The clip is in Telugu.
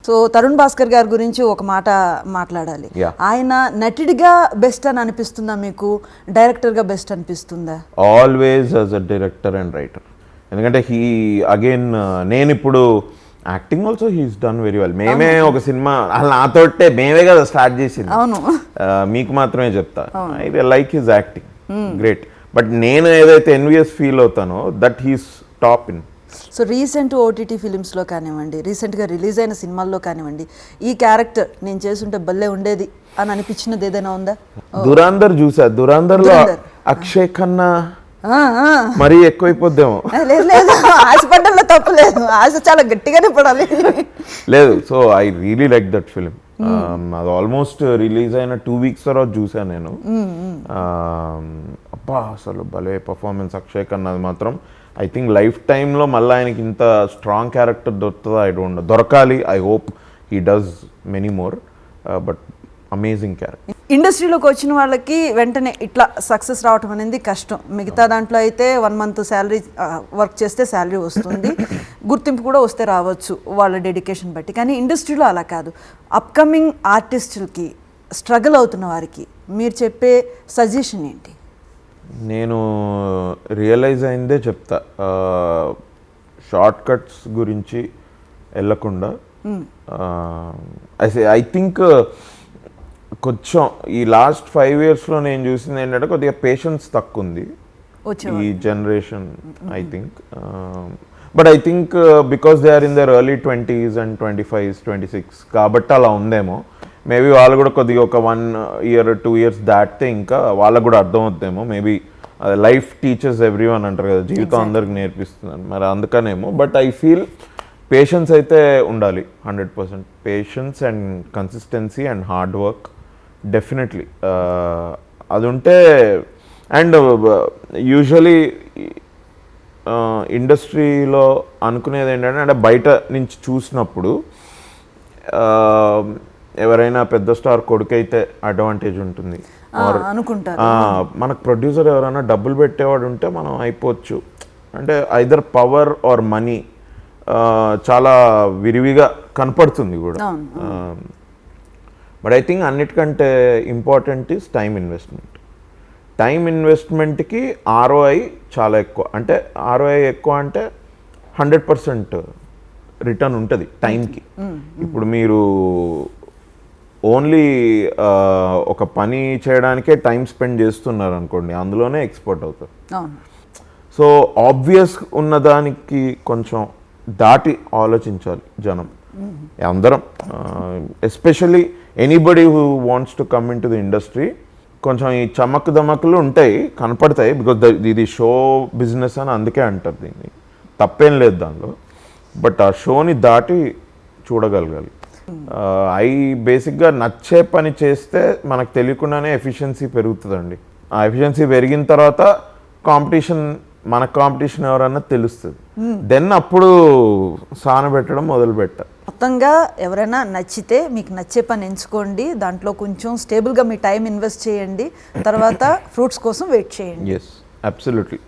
సో తరుణ్ భాస్కర్ గారి గురించి ఒక మాట మాట్లాడాలి. ఆయన నటుడిగా బెస్ట్ అని అనిపిస్తుందా మీకు, డైరెక్టర్గా బెస్ట్ అనిపిస్తుందా? Always as a director and writer. ఎందుకంటే నేను ఇప్పుడు acting also he's done very well. మేమే ఒక సినిమా అసలు నాతోటే మేమే కదా స్టార్ట్ చేసింది. మీకు మాత్రమే చెప్తా, I like his acting, great. But నేను ఏదైతే ఎన్వియస్ ఫీల్ అవుతానో that he's top in. So recent OTT ఫిలిమ్స్లో కానివ్వండి, రీసెంట్గా రిలీజ్ అయిన సినిమాల్లో కానివ్వండి, ఈ క్యారెక్టర్ నేను చేస్తుంటే భలే ఉండేది అని అనిపించినది ఏదైనా ఉందా? దురాందర్ చూసా. దురాందర్లో అక్షయ్ ఖన్నా మరీ ఎక్కువైపోద్దేమో. లేదు, ఆశపడ్డంలో తప్పు లేదు, ఆశ చాలా గట్టిగానే పడాలి. లేదు, so I really like that film. అది ఆల్మోస్ట్ రిలీజ్ అయిన 2 weeks తర్వాత చూసాను నేను. అబ్బా అసలు భలే పర్ఫార్మెన్స్ అక్షయ్ ఖన్నాది మాత్రం. ఐ థింక్ లైఫ్ టైంలో మళ్ళీ ఆయనకి ఇంత స్ట్రాంగ్ క్యారెక్టర్ దొరుకుతుందా, దొరకాలి. I hope he does many more. But amazing character. ఇండస్ట్రీలోకి వచ్చిన వాళ్ళకి వెంటనే ఇట్లా సక్సెస్ రావటం అనేది కష్టం. మిగతా దాంట్లో అయితే 1 month శాలరీ వర్క్ చేస్తే శాలరీ వస్తుంది, గుర్తింపు కూడా వస్తే రావచ్చు వాళ్ళ డెడికేషన్ బట్టి. కానీ ఇండస్ట్రీలో అలా కాదు. అప్కమింగ్ ఆర్టిస్టులకి, స్ట్రగుల్ అవుతున్న వారికి మీరు చెప్పే సజెషన్ ఏంటి? నేను రియలైజ్ అయిందే చెప్తా. షార్ట్ కట్స్ గురించి వెళ్ళకుండా ఐ థింక్ కొంచెం ఈ లాస్ట్ 5 yearsలో నేను చూసింది ఏంటంటే కొద్దిగా పేషెన్స్ తక్కువ ఉంది ఈ generation. I think but I think because they are in their early 20s and 25s 26 కాబట్టి అలా ఉందేమో. మేబీ వాళ్ళు కూడా కొద్దిగా ఒక 1 year 2 years దాటితే ఇంకా వాళ్ళకు కూడా అర్థమవుతుందేమో. మేబీ లైఫ్ టీచర్స్ ఎవ్రీవన్ అంటారు కదా, జీవితం అందరికి నేర్పిస్తున్నాను, మరి అందుకనేమో. బట్ ఐ ఫీల్ పేషెన్స్ అయితే ఉండాలి 100%. Patience and consistency and hard work definitely అది ఉంటే. అండ్ యూజువలీ ఇండస్ట్రీలో అనుకునేది ఏంటంటే, అంటే బయట నుంచి చూసినప్పుడు ఎవరైనా పెద్ద స్టార్ కొడుకైతే అడ్వాంటేజ్ ఉంటుంది అనుకుంటారు. మనకు ప్రొడ్యూసర్ ఎవరైనా డబ్బులు పెట్టేవాడు ఉంటే మనం అయిపోవచ్చు. అంటే ఐదర్ పవర్ ఆర్ మనీ చాలా విరివిగా కనపడుతుంది కూడా. బట్ ఐ థింక్ అన్నిటికంటే important is time investment. Time ఇన్వెస్ట్మెంట్కి ROI చాలా ఎక్కువ. అంటే ROI ఎక్కువ అంటే 100% రిటర్న్ ఉంటుంది టైంకి. ఇప్పుడు మీరు ఓన్లీ ఒక పని చేయడానికే టైం స్పెండ్ చేస్తున్నారు అనుకోండి, అందులోనే ఎక్స్పర్ట్ అవుతారు. సో ఆబ్వియస్ ఉన్నదానికి కొంచెం దాటి ఆలోచించాలి జనం అందరం. Especially anybody who wants to come in to the industry. కొంచెం ఈ చమక్ దమకులు ఉంటాయి, కనపడతాయి. బికాజ్ ఇది షో బిజినెస్ అని అందుకే అంటారు దీన్ని, తప్పేం లేదు దానిలో. బట్ ఆ షోని దాటి చూడగలగాలి. బేసిక్గా నచ్చే పని చేస్తే మనకు తెలియకుండానే ఎఫిషియన్సీ పెరుగుతుందండి. ఆ ఎఫిషియన్సీ పెరిగిన తర్వాత మన కాంపిటీషన్ ఎవరన్నా తెలుస్తుంది. దెన్ అప్పుడు సానబెట్టడం మొదలు పెట్టాలి. మొత్తంగా ఎవరైనా నచ్చితే మీకు నచ్చే పని ఎంచుకోండి, దాంట్లో కొంచెం స్టేబుల్గా మీ టైం ఇన్వెస్ట్ చేయండి, తర్వాత ఫ్రూట్స్ కోసం వెయిట్ చేయండి. Yes, absolutely.